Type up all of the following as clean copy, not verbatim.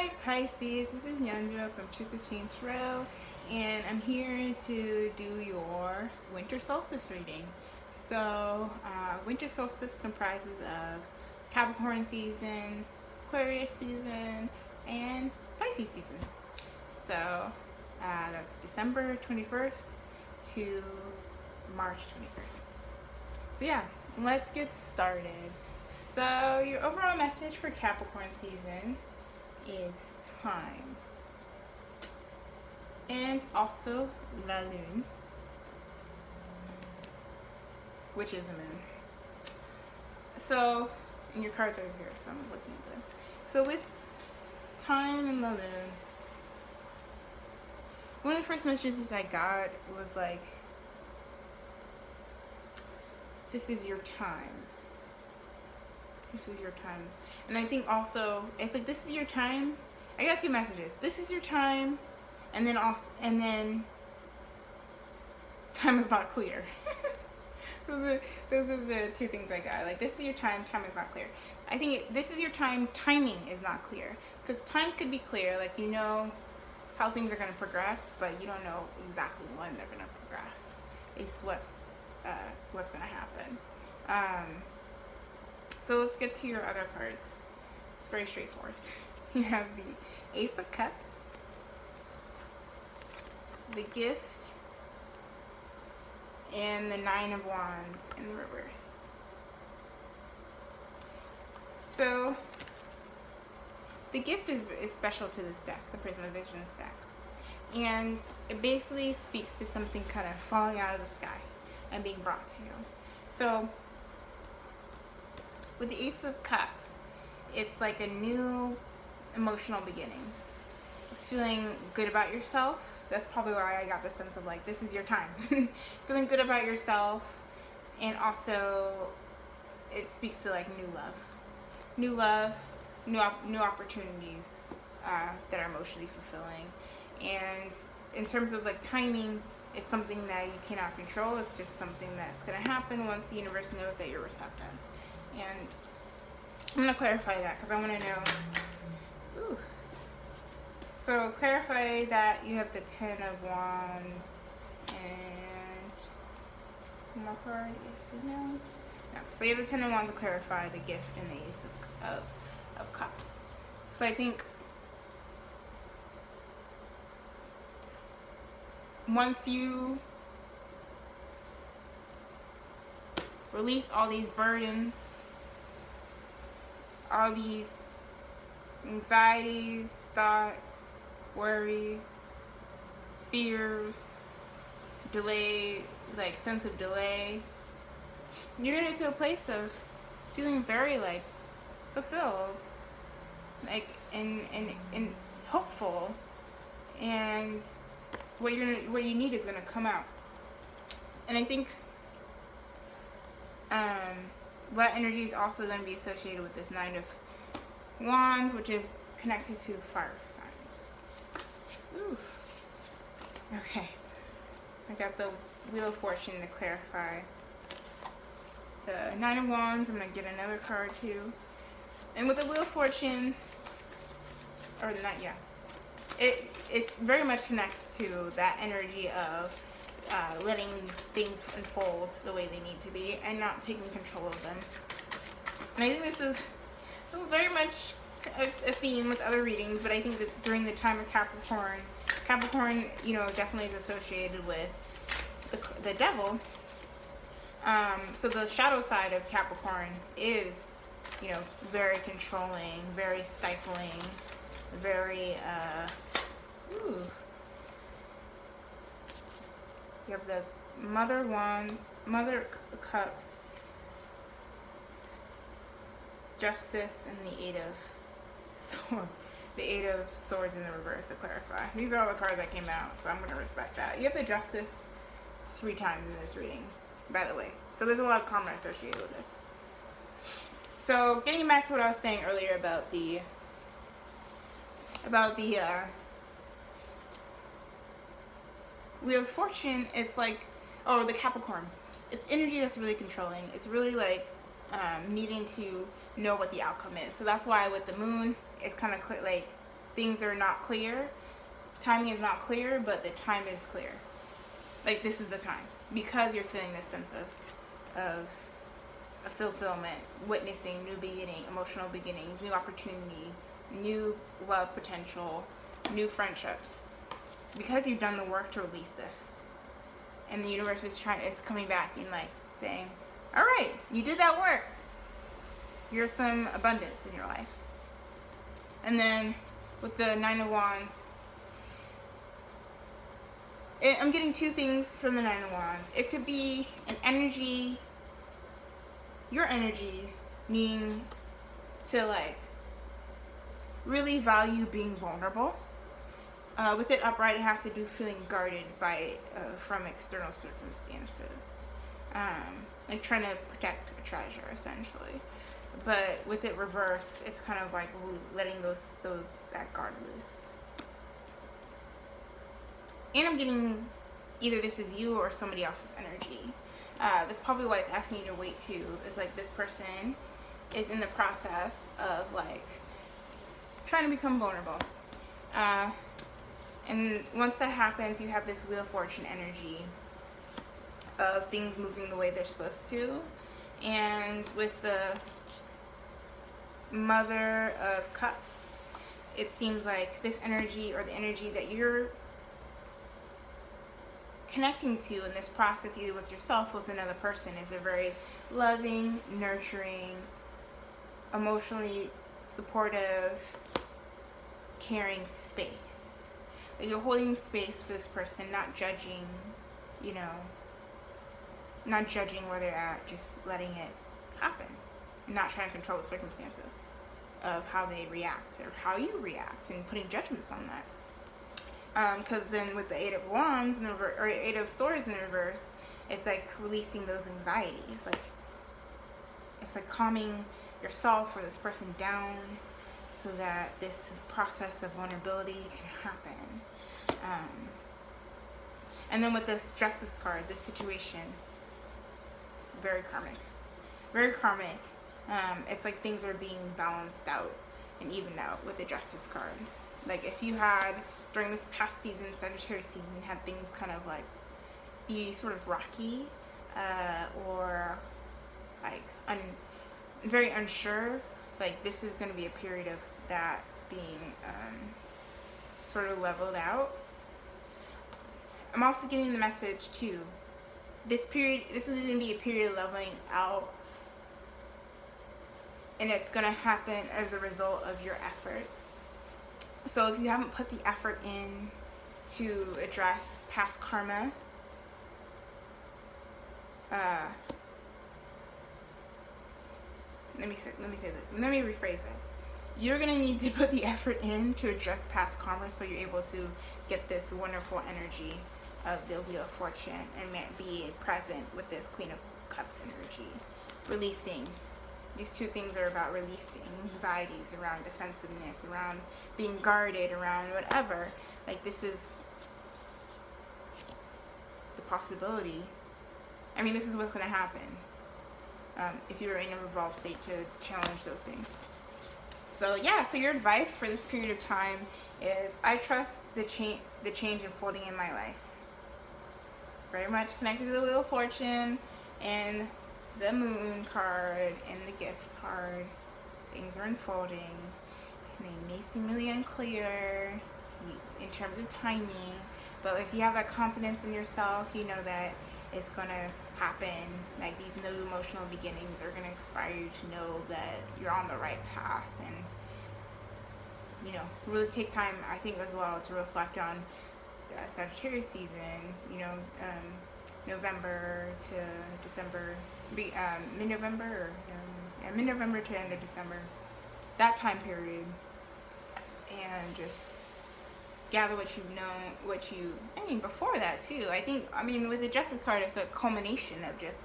Hi Pisces, this is Yandra from Truth to Change Tarot, and I'm here to do your winter solstice reading. So, winter solstice comprises of Capricorn season, Aquarius season, and Pisces season. So, that's December 21st to March 21st. So yeah, let's get started. So your overall message for Capricorn season is time. And also La Lune, which is the moon. So, and your cards are here, so I'm looking at them. So with time and La Lune, one of the first messages I got was like, this is your time. This is your time. And I think also, it's like, this is your time. I got two messages. This is your time, and then time is not clear. those are the two things I got. Like, this is your time, time is not clear. I think this is your time, timing is not clear. Because time could be clear, like you know how things are going to progress, but you don't know exactly when they're going to progress. It's what's going to happen. So let's get to your other cards. It's very straightforward. You have the Ace of Cups, the Gift, and the Nine of Wands in the reverse. So the Gift is special to this deck, the Prism of Visions deck. And it basically speaks to something kind of falling out of the sky and being brought to you. So with the Ace of Cups, it's like a new emotional beginning. It's feeling good about yourself. That's probably why I got the sense of like, this is your time. Feeling good about yourself, and also it speaks to like new love, new opportunities that are emotionally fulfilling. And in terms of like timing, it's something that you cannot control. It's just something that's going to happen once the universe knows that you're receptive. And I'm going to clarify that because I want to know. Ooh. So clarify that you have the Ten of Wands and one more card. Yes or no? No. So you have the Ten of Wands to clarify the Gift and the Ace of Cups. So I think once you release all these burdens, all these anxieties, thoughts, worries, fears, delay, like sense of delay, you're gonna get to a place of feeling very like fulfilled, like and hopeful, and what you need is gonna come out. And I think that energy is also going to be associated with this Nine of Wands, which is connected to fire signs. Ooh. Okay. I got the Wheel of Fortune to clarify the Nine of Wands. I'm going to get another card too. And with the Wheel of Fortune, or the Nine, yeah, it very much connects to that energy of letting things unfold the way they need to be and not taking control of them. And I think this is very much a theme with other readings, but I think that during the time of Capricorn, you know, definitely is associated with the devil. So the shadow side of Capricorn is, you know, very controlling, very stifling, very you have the Mother Cups, Justice, and the Eight of Swords in the reverse to clarify. These are all the cards that came out, so I'm going to respect that. You have the Justice 3 times in this reading, by the way. So there's a lot of karma associated with this. So getting back to what I was saying earlier about the Wheel of Fortune, it's like, oh, the Capricorn. It's energy that's really controlling. It's really like needing to know what the outcome is. So that's why with the moon, it's kind of like things are not clear. Timing is not clear, but the time is clear. Like, this is the time. Because you're feeling this sense of a fulfillment, witnessing new beginning, emotional beginnings, new opportunity, new love potential, new friendships. Because you've done the work to release this. And the universe is coming back and like saying, all right, you did that work. Here's some abundance in your life. And then with the Nine of Wands, I'm getting two things from the Nine of Wands. It could be an energy, your energy needing to like really value being vulnerable. With it upright, it has to do feeling guarded by from external circumstances, like trying to protect a treasure essentially. But with it reverse, it's kind of like letting that guard loose. And I'm getting either this is you or somebody else's energy. That's probably why it's asking you to wait too. It's like this person is in the process of like trying to become vulnerable. And once that happens, you have this Wheel of Fortune energy of things moving the way they're supposed to. And with the Mother of Cups, it seems like this energy, or the energy that you're connecting to in this process, either with yourself or with another person, is a very loving, nurturing, emotionally supportive, caring space. Like you're holding space for this person, not judging, not judging where they're at, just letting it happen. Not trying to control the circumstances of how they react or how you react and putting judgments on that. Because then with the Eight of Wands in the or Eight of Swords in the reverse, it's like releasing those anxieties. Like it's like calming yourself or this person down so that this process of vulnerability can happen. And then with this Justice card, this situation, very karmic. Very karmic. It's like things are being balanced out and evened out with the Justice card. Like if you had, during this past season, Sagittarius season, had things kind of like be sort of rocky or like very unsure, like this is going to be a period of that being sort of leveled out. I'm also getting the message too, this is going to be a period of leveling out, and it's going to happen as a result of your efforts. So if you haven't put the effort in to address past karma, let me rephrase this. You're going to need to put the effort in to address past karma so you're able to get this wonderful energy of the Wheel of Fortune and be present with this Queen of Cups energy. Releasing. These two things are about releasing anxieties around defensiveness, around being guarded, around whatever. Like this is the possibility. I mean, this is what's going to happen if you're in a revolved state to challenge those things. So yeah, so your advice for this period of time is I trust the change unfolding in my life. Very much connected to the Wheel of Fortune and the Moon card and the Gift card. Things are unfolding. And they may seem really unclear in terms of timing, but if you have that confidence in yourself, you know that it's going to happen. Like these new emotional beginnings are going to inspire you to know that you're on the right path, and really take time, I think, as well to reflect on Sagittarius season, November to December, mid-November mid-November to end of December, that time period, and just gather what you've known, before that too. I mean, with the Justice card, it's a culmination of just,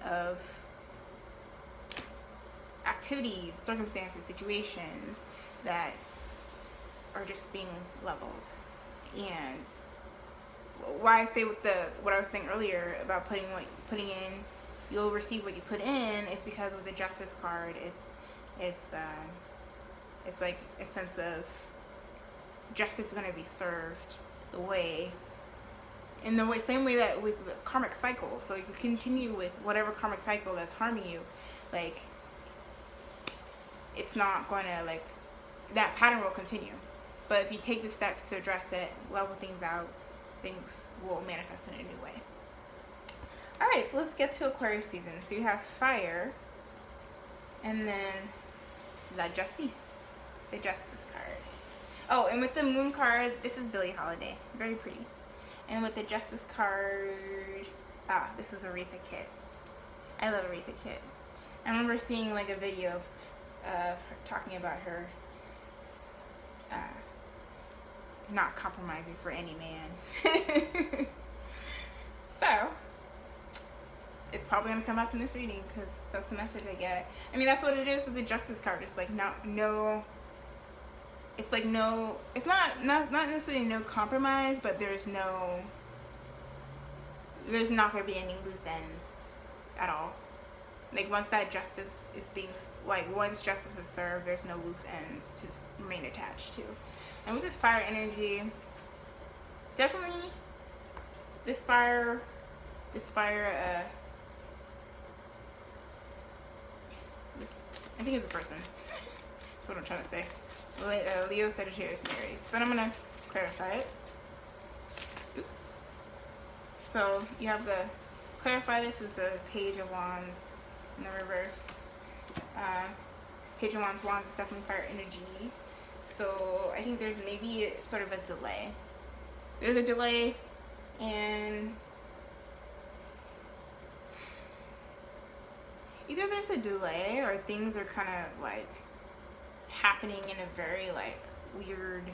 of activities, circumstances, situations that are just being leveled. And why I say what I was saying earlier about putting in, you'll receive what you put in, is because with the Justice card, it's it's like a sense of justice is going to be served in the same way that with the karmic cycle. So if you continue with whatever karmic cycle that's harming you, like, it's not going to, like, that pattern will continue. But if you take the steps to address it, level things out, things will manifest in a new way. All right, so let's get to Aquarius season. So you have fire, and then the justice card. Oh, and with the moon card, this is Billie Holiday. Very pretty. And with the justice card, this is Aretha Kitt. I love Aretha Kitt. I remember seeing like a video of her talking about her not compromising for any man. So, it's probably going to come up in this reading because that's the message I get. I mean, that's what it is with the justice card. It's like it's not necessarily no compromise, but there's not going to be any loose ends at all. Like, once that justice is once justice is served, there's no loose ends to remain attached to. And with this fire energy, definitely this fire, I think it's a person. That's what I'm trying to say. Leo, Sagittarius, and Aries. But I'm going to clarify it. Oops. So you have clarify this is the Page of Wands in the reverse. Page of Wands is definitely fire energy. So I think there's maybe sort of a delay. There's a delay, and either there's a delay or things are kind of like happening in a very like weird,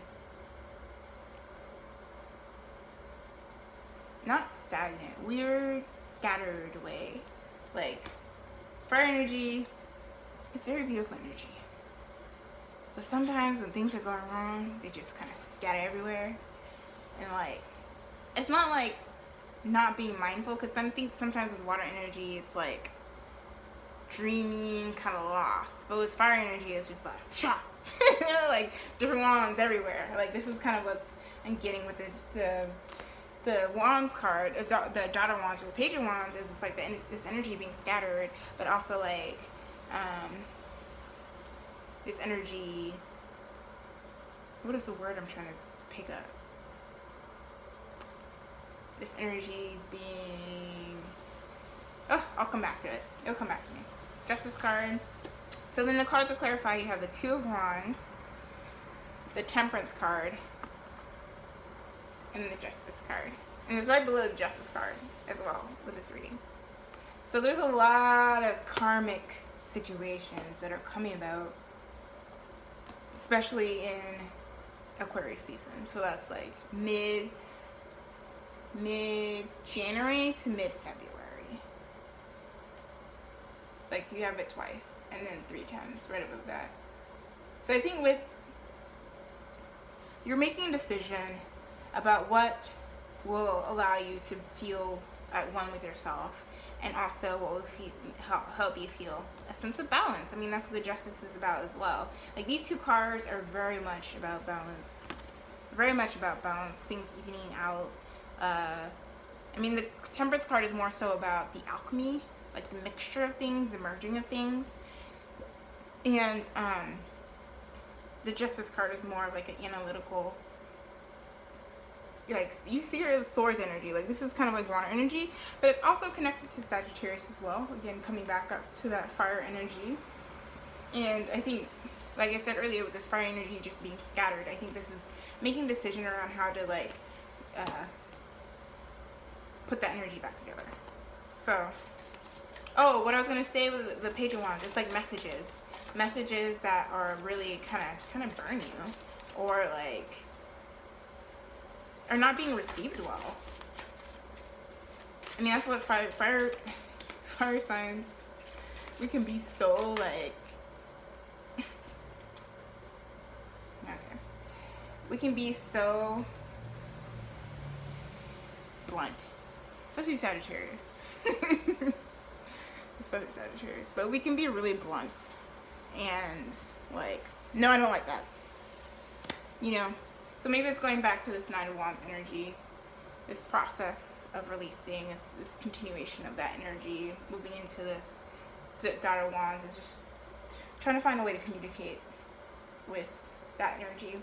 not stagnant, weird, scattered way. Like, fire energy, it's very beautiful energy. But sometimes when things are going wrong, they just kind of scatter everywhere. And like, it's not like not being mindful, because I think sometimes with water energy, it's like dreaming, kind of lost. But with fire energy, it's just like, shah! Like different wands everywhere. Like, this is kind of what I'm getting with the wands card, the daughter wands or the page of wands, is it's like this energy being scattered, but also like this energy, what is the word I'm trying to pick up? This energy being, I'll come back to it. It'll come back to me. Justice card. So then the cards to clarify, you have the Two of Wands, the Temperance card, and the Justice card. And it's right below the Justice card as well with this reading. So there's a lot of karmic situations that are coming about, especially in Aquarius season. So that's like mid-January to mid-February. Like, you have it twice, and then 3 times right above that. So I think you're making a decision about what will allow you to feel at one with yourself, and also what will help you feel a sense of balance. I mean, that's what the Justice is about as well. Like, these two cards are very much about balance. Very much about balance, things evening out. I mean, the Temperance card is more so about the alchemy, like the mixture of things, the merging of things. And the Justice card is more of like an analytical, like, you see your Swords energy. Like, this is kind of like water energy, but it's also connected to Sagittarius as well. Again, coming back up to that fire energy. And I think, like I said earlier, with this fire energy just being scattered, I think this is making a decision around how to like put that energy back together. So, what I was gonna say with the Page of Wands, it's like messages that are really kind of burn you, or like are not being received well. I mean, that's what fire signs, we can be so like, okay, we can be so blunt, especially Sagittarius. Especially Sagittarius, but we can be really blunt and like No, I don't like that. You know, so maybe it's going back to this Nine of Wands energy, this process of releasing, this continuation of that energy, moving into this Dot of Wands is just trying to find a way to communicate with that energy.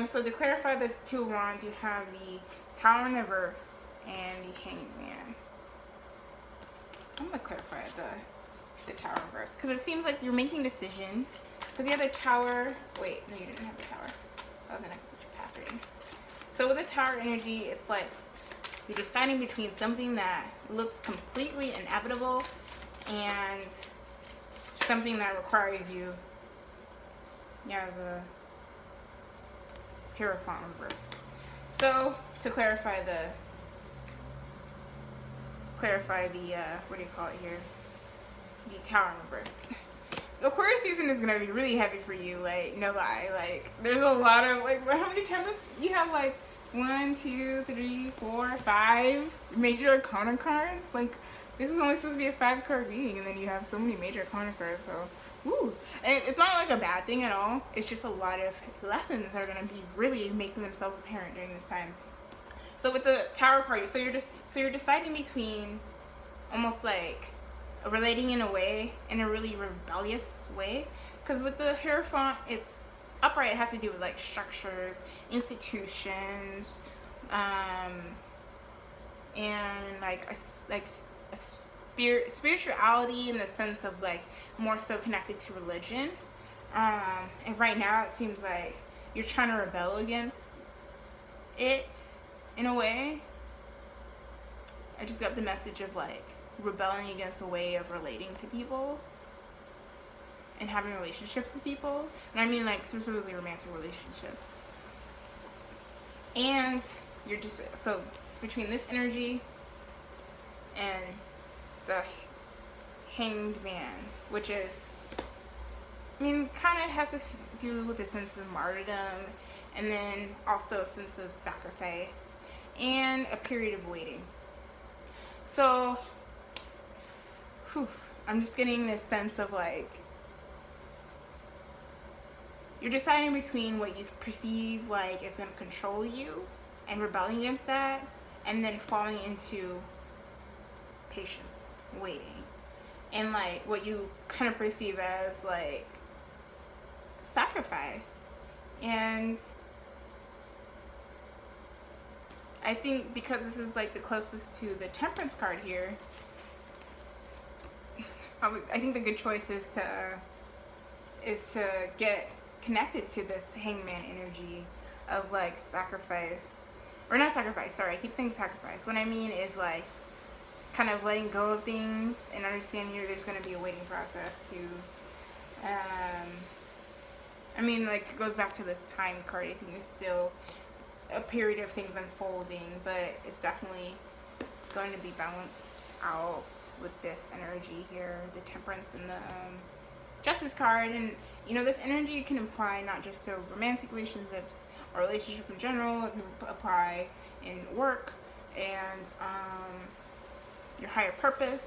So to clarify the Two of Wands, you have the Tower in reverse and the Hanged Man. I'm going to clarify the Tower in reverse because it seems like you're making a decision. Because you have the Tower. Wait, no, you didn't have the Tower. I was in a past reading. So with the Tower energy, it's like you're deciding between something that looks completely inevitable and something that requires you. You have the Hierophant in reverse. So to clarify the what do you call it here? The Tower in reverse. The Aquarius season is gonna be really heavy for you. Like, no lie. Like, there's a lot of like, how many times you have? Like 1, 2, 3, 4, 5 major arcana cards. Like, this is only supposed to be a 5-card reading, and then you have so many major arcana cards. So, woo. And it's not like a bad thing at all. It's just a lot of lessons that are gonna be really making themselves apparent during this time. So with the Tower card, so you're deciding between almost like relating in a really rebellious way. Because with the Hierophant, it's upright. It has to do with like structures, institutions, and like a spirituality in the sense of like more so connected to religion. And right now it seems like you're trying to rebel against it in a way. I just got the message of like rebelling against a way of relating to people and having relationships with people, and I mean like specifically romantic relationships. And you're just so it's between this energy and the Hanged Man, which is, I mean, kind of has to do with a sense of martyrdom, and then also a sense of sacrifice and a period of waiting. So I'm just getting this sense of like you're deciding between what you perceive like is going to control you and rebelling against that, and then falling into patience, waiting, and like what you kind of perceive as like sacrifice. And I think because this is like the closest to the Temperance card here, I think the good choice is to get connected to this Hangman energy of like sacrifice, or not sacrifice, sorry, I keep saying sacrifice. What I mean is like kind of letting go of things and understanding there's going to be a waiting process to, I mean, like it goes back to this Time card. I think it's still a period of things unfolding, but it's definitely going to be balanced out with this energy here, the Temperance and the Justice card. And you know, this energy can apply not just to romantic relationships or relationships in general. It can apply in work and your higher purpose.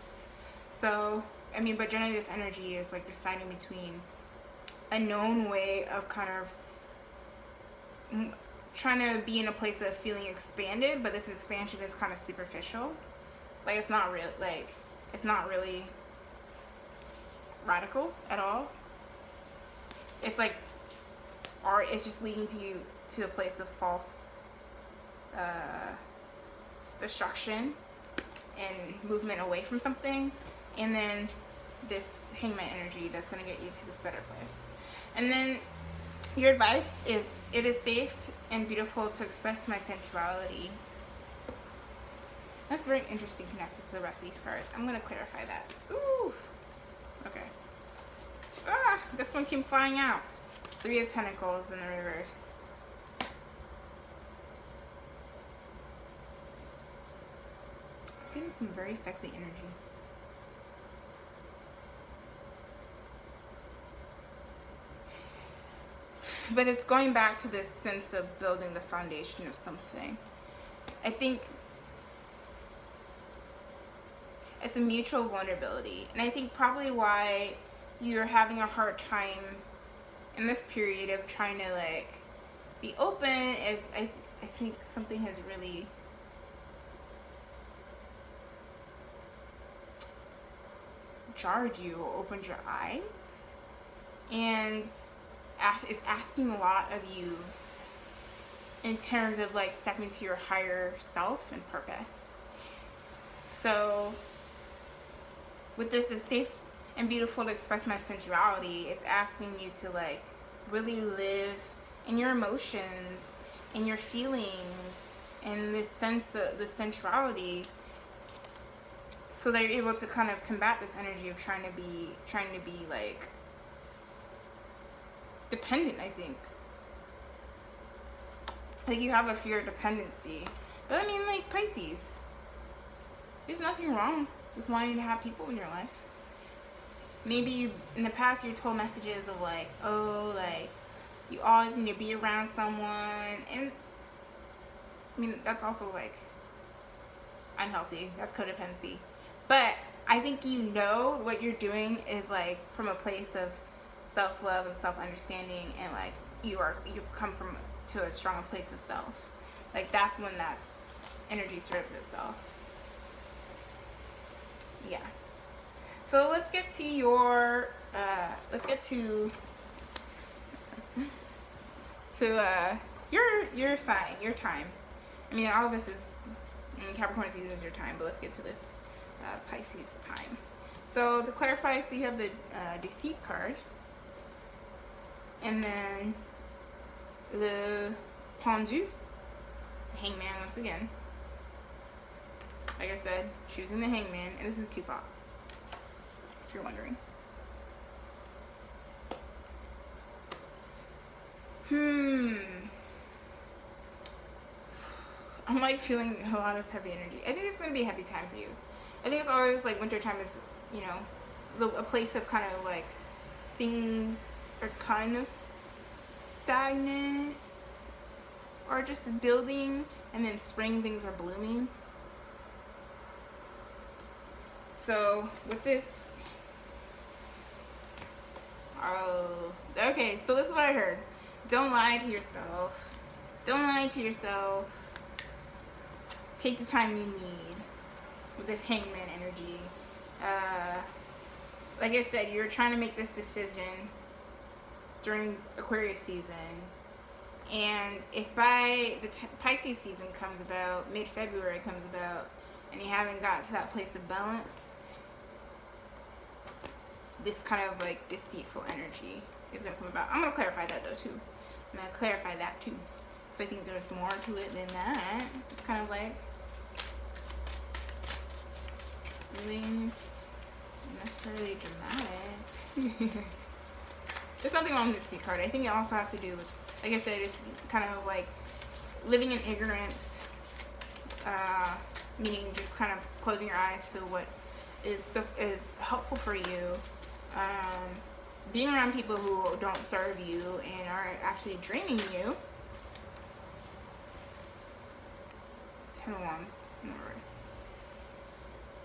So I mean, but generally this energy is like deciding between a known way of kind of trying to be in a place of feeling expanded, but this expansion is kind of superficial. Like it's not real, like it's not really radical at all. It's like, or it's just leading to you to a place of false destruction and movement away from something, and then this Hangman energy that's going to get you to this better place. And then your advice is, it is safe and beautiful to express my sensuality. That's very interesting, connected to the rest of these cards. I'm going to clarify that. Ooh. Okay. Ah, this one came flying out. 3 of Pentacles in the reverse. Getting some very sexy energy. But it's going back to this sense of building the foundation of something. I think it's a mutual vulnerability. And I think probably why you're having a hard time in this period of trying to like be open is I think something has really jarred you or opened your eyes, and is asking a lot of you in terms of like stepping to your higher self and purpose. So with this, it's safe and beautiful to express my sensuality. It's asking you to like really live in your emotions and your feelings and this sense of the sensuality, so that you're able to kind of combat this energy of trying to be like dependent. I think like you have a fear of dependency, but I mean, like, Pisces, there's nothing wrong with wanting to have people in your life. Maybe you, in the past, you're told messages of like, oh, like, you always need to be around someone. And I mean, that's also like unhealthy. That's codependency. But I think you know what you're doing is like from a place of self-love and self-understanding, and like you've come from to a stronger place of self. Like that's when that energy serves itself. Yeah. So let's get to your your sign, your time. I mean, all of this is, I mean, Capricorn season is your time, but let's get to this Pisces time. So to clarify, so you have the Deceit card, and then the Pendu, Hangman once again. Like I said, choosing the Hangman, and this is Tupac, if you're wondering. I'm like feeling a lot of heavy energy. I think it's going to be a heavy time for you. I think it's always like wintertime is, you know, a place of kind of like things are kind of stagnant or just building, and then spring things are blooming. So with this, okay, so this is what I heard. Don't lie to yourself. Don't lie to yourself. Take the time you need with this Hangman energy. Like I said, you're trying to make this decision during Aquarius season. And if by the Pisces season comes about, mid-February comes about, and you haven't got to that place of balance, this kind of like deceitful energy is going to come about. I'm going to clarify that though too. I'm going to clarify that too. So I think there's more to it than that. It's kind of like really necessarily dramatic. There's nothing wrong with the Deceit card. I think it also has to do with, like I said, it's kind of like living in ignorance, meaning just kind of closing your eyes to what is helpful for you, being around people who don't serve you and are actually draining you. 10 of Wands in reverse.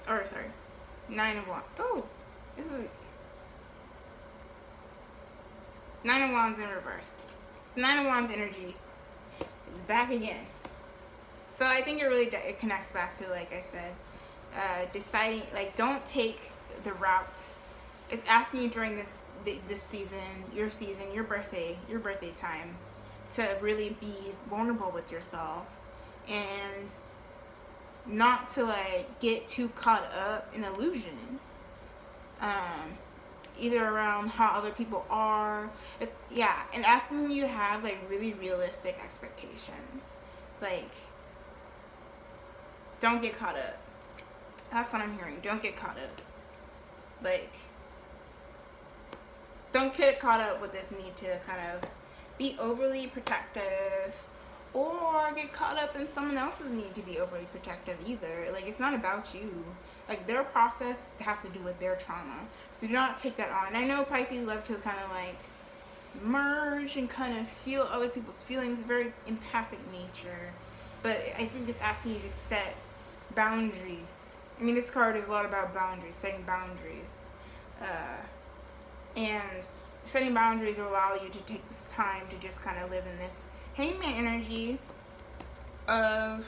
Or sorry, 9 of Wands. Oh, this is 9 of Wands in reverse. It's 9 of Wands energy. It's back again. So I think it connects back to, like I said, deciding, like, don't take the route. It's asking you during this season, your birthday time, to really be vulnerable with yourself and not to like get too caught up in illusions, either around how other people are. And asking you to have like really realistic expectations. Like, don't get caught up. That's what I'm hearing. Don't get caught up. Like, don't get caught up with this need to kind of be overly protective, or get caught up in someone else's need to be overly protective either. Like, it's not about you. Like, their process has to do with their trauma. So do not take that on. I know Pisces love to kind of like merge and kind of feel other people's feelings, very empathic nature. But I think it's asking you to set boundaries. I mean, this card is a lot about boundaries, setting boundaries. And setting boundaries will allow you to take this time to just kind of live in this hangman energy of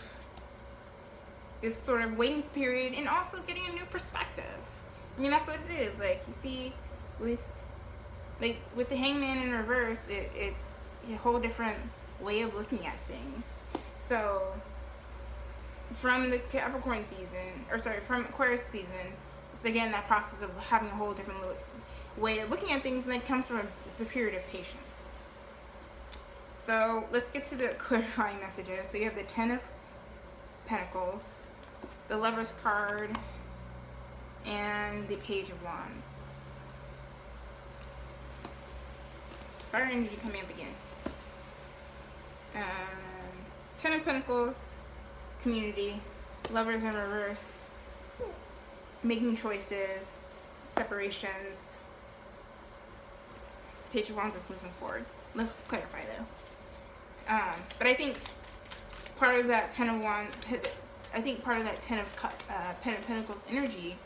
this sort of waiting period, and also getting a new perspective. I mean, that's what it is. Like, you see, with the hangman in reverse, it's a whole different way of looking at things. So from the Capricorn season, from Aquarius season, it's again that process of having a whole different way of looking at things, and that comes from a period of patience. So let's get to the clarifying messages. So you have the Ten of Pentacles, the Lover's card, and the Page of Wands. Fire energy coming up again. Ten of Pentacles, community, Lovers in reverse, making choices, separations. Page of Wands is moving forward. Let's clarify though. But I think part of that Ten of Wands, part of that Ten of Pentacles energy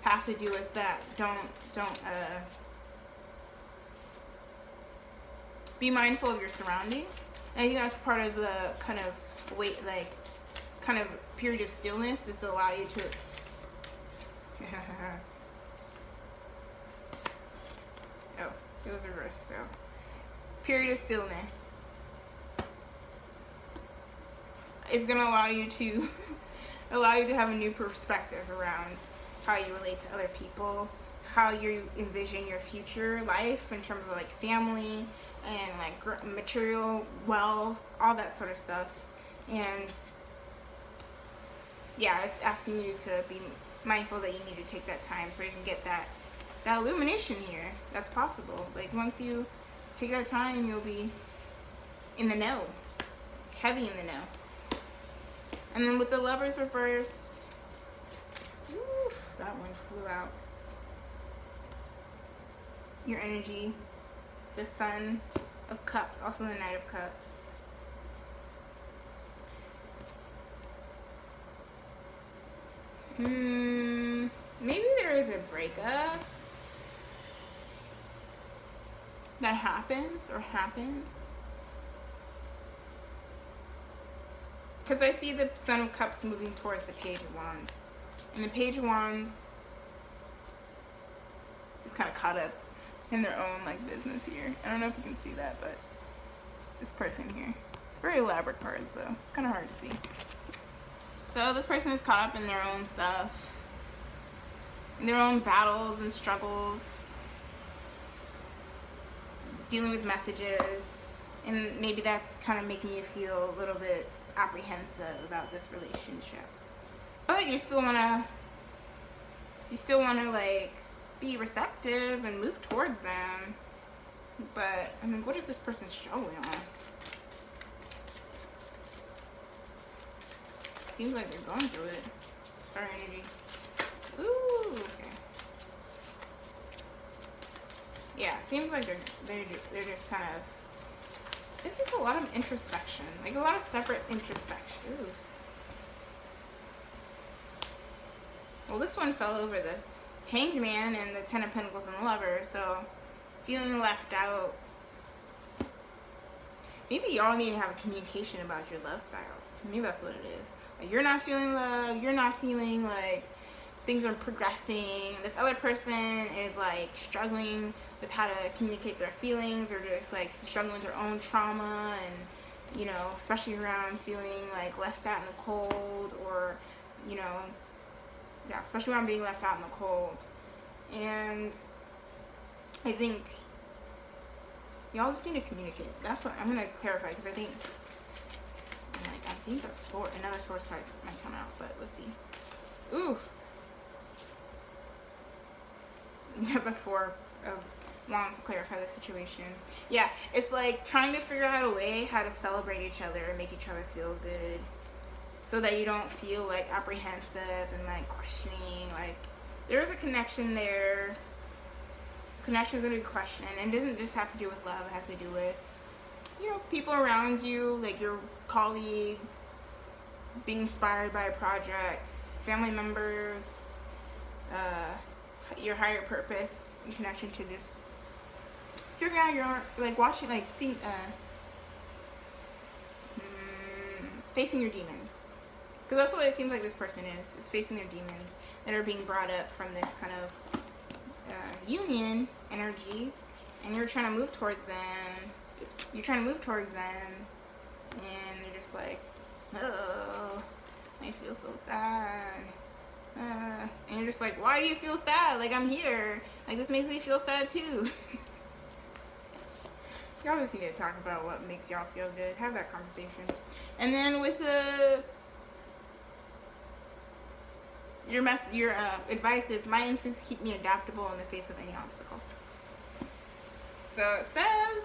has to do with that. Don't be mindful of your surroundings. And I think that's part of the kind of period of stillness, is to allow you to oh, it was reversed. So period of stillness is going to allow you to have a new perspective around how you relate to other people, how you envision your future life in terms of like family and like material wealth, all that sort of stuff. And yeah, it's asking you to be mindful that you need to take that time so you can get that illumination here. That's possible. Like, once you take that time, you'll be in the know, heavy in the know. And then with the Lovers reversed, that one flew out. Your energy, the Sun of Cups, also the Knight of Cups. Maybe there is a breakup that happens or happened. Because I see the Sun of Cups moving towards the Page of Wands. And the Page of Wands is kind of caught up in their own like business here. I don't know if you can see that, but this person here. It's very elaborate cards though. It's kind of hard to see. So this person is caught up in their own stuff, in their own battles and struggles, dealing with messages, and maybe that's kind of making you feel a little bit apprehensive about this relationship. But you still wanna like be receptive and move towards them. But I mean, what is this person struggling on? Seems like they're going through it. It's fire energy. Ooh, okay. Yeah, seems like they're just kind of. This is a lot of introspection, like a lot of separate introspection. Ooh. Well, this one fell over the Hanged Man and the Ten of Pentacles and the Lover, so feeling left out. Maybe y'all need to have a communication about your love styles. Maybe that's what it is. Like, you're not feeling love, you're not feeling like things are progressing. This other person is like struggling with how to communicate their feelings, or just like struggling with their own trauma, and you know, especially around feeling like left out in the cold, or you know, yeah, especially around being left out in the cold. And I think y'all just need to communicate. That's what I'm gonna clarify, because I think another source card might come out, but let's see. Ooh. We have a Four of Wands to clarify the situation. Yeah, it's like trying to figure out a way how to celebrate each other and make each other feel good, so that you don't feel like apprehensive and like questioning. Like, there is a connection there. Connection is gonna be questioned, and it doesn't just have to do with love. It has to do with, you know, people around you, like your colleagues, being inspired by a project, family members, your higher purpose in connection to this figuring out your own, like watching, like seeing, facing your demons. Because that's what it seems like this person is facing their demons that are being brought up from this kind of union energy, and you're trying to move towards them. Oops. You're trying to move towards them, and they're just like, oh, I feel so sad. And you're just like, why do you feel sad? Like, I'm here. Like, this makes me feel sad too. Y'all just need to talk about what makes y'all feel good. Have that conversation. And then with your advice is, my instincts keep me adaptable in the face of any obstacle. So it says,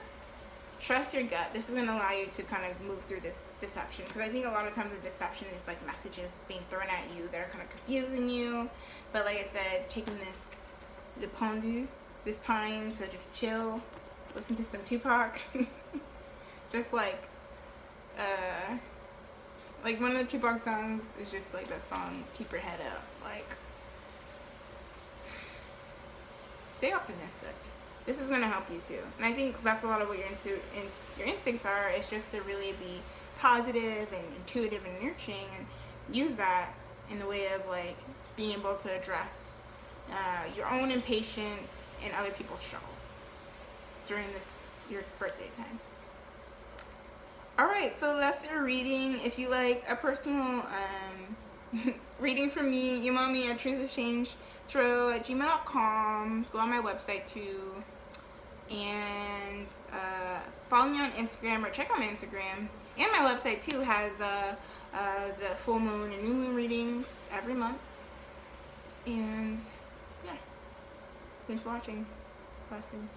trust your gut. This is going to allow you to kind of move through this deception, because I think a lot of times the deception is like messages being thrown at you that are kind of confusing you. But like I said, taking this le pendu, this time to just chill, listen to some Tupac. Just like one of the Tupac songs is just like that song, Keep Your Head Up. Like, stay optimistic. This is going to help you too. And I think that's a lot of what your instincts are. It's just to really be positive and intuitive and nurturing, and use that in the way of like being able to address your own impatience and other people's struggles during your birthday time. Alright, so that's your reading. If you like a personal reading from me, email me at truthexchangetarot@gmail.com. Go on my website too. And follow me on Instagram, or check out my Instagram. And my website too has the full moon and new moon readings every month. And yeah, thanks for watching. Blessings.